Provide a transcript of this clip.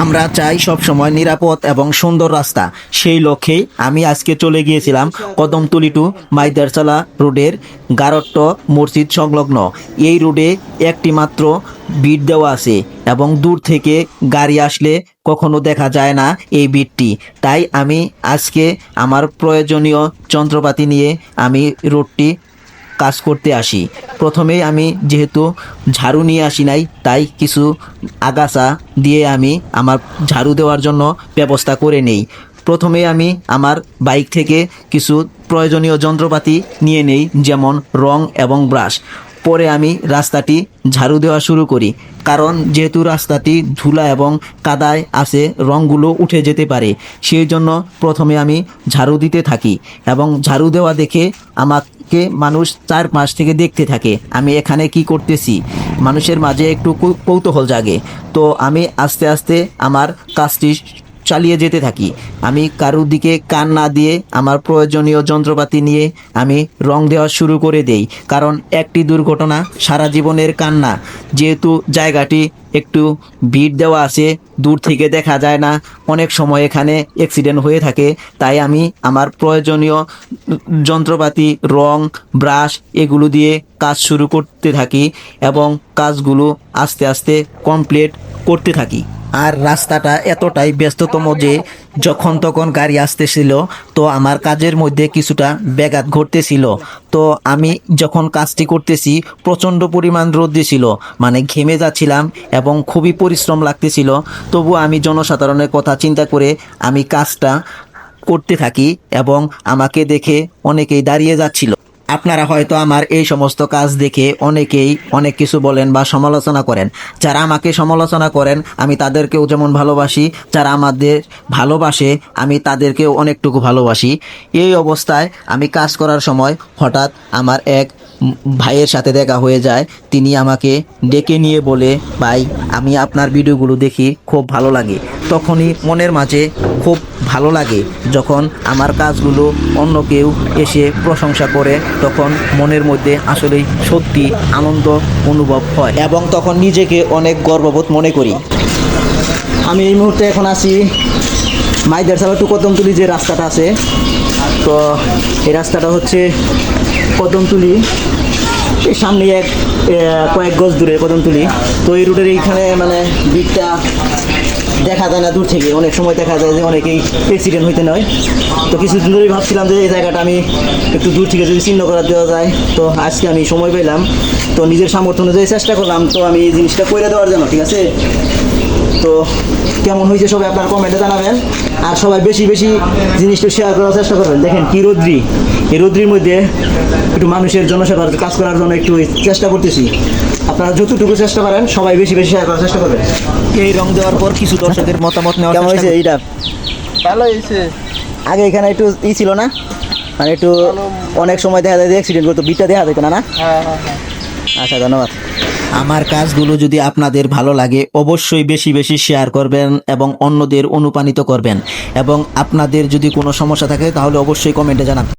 আমরা চাই সব সময় নিরাপদ এবং সুন্দর রাস্তা। সেই লক্ষ্যেই আমি আজকে চলে গিয়েছিলাম কদমতলী টু মাইদারচালা রোডের গারট্ট মসজিদ সংলগ্ন এই রোডে একটি মাত্র বিট দেওয়া আছে এবং দূর থেকে গাড়ি আসলে কখনো দেখা যায় না এই বিটটি। তাই আমি আজকে আমার প্রয়োজনীয় যন্ত্রপাতি নিয়ে আমি রোডটি কাজ করতে আসি। প্রথমেই আমি যেহেতু ঝাড়ু নিয়ে আসি নাই, তাই কিছু আগাছা দিয়ে আমি আমার ঝাড়ু দেওয়ার জন্য ব্যবস্থা করে নেই। প্রথমে আমি আমার বাইক থেকে কিছু প্রয়োজনীয় যন্ত্রপাতি নিয়ে নেই, যেমন রং এবং ব্রাশ। পরে আমি রাস্তাটি ঝাড়ু দেওয়া শুরু করি, কারণ যেহেতু রাস্তাটি ধুলা এবং কাদায় আছে, রঙগুলো উঠে যেতে পারে। সেই জন্য প্রথমে আমি ঝাড়ু দিতে থাকি এবং ঝাড়ু দেওয়া দেখে আমাকে মানুষ চারপাশ থেকে দেখতে থাকে আমি এখানে কি করতেছি। মানুষের মাঝে একটু কৌতূহল জাগে। তো আমি আস্তে আস্তে আমার কাজটি চালিয়ে যেতে থাকি। আমি কারোর দিকে কান না দিয়ে আমার প্রয়োজনীয় যন্ত্রপাতি নিয়ে আমি রং দেওয়া শুরু করে দেই, কারণ একটি দুর্ঘটনা সারা জীবনের কান্না। যেহেতু জায়গাটি একটু ভিড় দেওয়া আছে, দূর থেকে দেখা যায় না, অনেক সময় এখানে অ্যাক্সিডেন্ট হয়ে থাকে। তাই আমি আমার প্রয়োজনীয় যন্ত্রপাতি, রং, ব্রাশ এগুলো দিয়ে কাজ শুরু করতে থাকি এবং কাজগুলো আস্তে আস্তে কমপ্লিট করতে থাকি। আর রাস্তাটা এতটাই ব্যস্ততম যে যখন তখন গাড়ি আসতেছিল, তো আমার কাজের মধ্যে কিছুটা ব্যাঘাত ঘটতেছিল। তো আমি যখন কাজটি করতেছি প্রচণ্ড পরিমাণ রোদ ছিল, মানে ঘেমে যাচ্ছিলাম এবং খুবই পরিশ্রম লাগতেছিল। তবু আমি জনসাধারণের কথা চিন্তা করে আমি কাজটা করতে থাকি এবং আমাকে দেখে অনেকেই দাঁড়িয়ে যাচ্ছিল। আপনারা হয়তো আমার এই সমস্ত কাজ দেখে অনেকেই অনেক কিছু বলেন বা সমালোচনা করেন। যারা আমাকে সমালোচনা করেন আমি তাদেরকেও যেমন ভালোবাসি, যারা আমাদের ভালোবাসে আমি তাদেরকেও অনেকটুকু ভালোবাসি। এই অবস্থায় আমি কাজ করার সময় হঠাৎ আমার এক ভাইয়ের সাথে দেখা হয়ে যায়। তিনি আমাকে ডেকে নিয়ে বলে, ভাই আমি আপনার ভিডিওগুলো দেখি, খুব ভালো লাগে। তখনই মনের মাঝে খুব ভালো লাগে যখন আমার কাজগুলো অন্য কেউ এসে প্রশংসা করে, তখন মনের মধ্যে আসলেই সত্যি আনন্দ অনুভব হয় এবং তখন নিজেকে অনেক গর্ববোধ মনে করি। আমি এই মুহূর্তে এখন আছি মাইদারচালা টু কদমতলী যে রাস্তাটা আছে, তো এই রাস্তাটা হচ্ছে কদমতলী, এই সামনে কয়েক গজ দূরে কদমতলী। তো এই রুটের এইখানে মানে দিকটা দেখা যায় না দূর থেকে, অনেক সময় দেখা যায় যে অনেকেই অ্যাক্সিডেন্ট হইতে নয়। তো কিছুদিন ধরেই ভাবছিলাম যে এই জায়গাটা আমি একটু দূর থেকে যদি চিহ্ন করা দেওয়া যায়। তো আজকে আমি সময় পেলাম, তো নিজের সামর্থ্য অনুযায়ী চেষ্টা করলাম তো আমি এই জিনিসটা করে দেওয়ার জন্য, ঠিক আছে? তো কেমন হয়েছে সবাই আপনার কমেন্টে জানাবেন, আর সবাই বেশি বেশি জিনিসটা শেয়ার করার চেষ্টা করবেন। দেখেন কি রৌদ্রি, এই রৌদ্রির মধ্যে একটু মানুষের জনসেবার কাজ করার জন্য একটু চেষ্টা করতেছি। আপনারা যতটুকু চেষ্টা করেন সবাই বেশি বেশি শেয়ার করার চেষ্টা করবেন। এই রং দেওয়ার পর কিছু দর্শকের মতামত নেওয়া কেমন হয়েছে? এইটা ভালো হয়েছে। আগে এখানে একটু ছিল না, মানে একটু অনেক সময় দেখা যায় যে অ্যাক্সিডেন্ট করতো, বিটটা দেখা যেত না। হ্যাঁ। আচ্ছা, ধন্যবাদ। আমার কাজগুলো যদি আপনাদের ভালো লাগে অবশ্যই বেশি বেশি শেয়ার করবেন এবং অন্যদের অনুপ্রাণিত করবেন, এবং আপনাদের যদি কোনো সমস্যা থাকে তাহলে অবশ্যই কমেন্টে জানাবেন।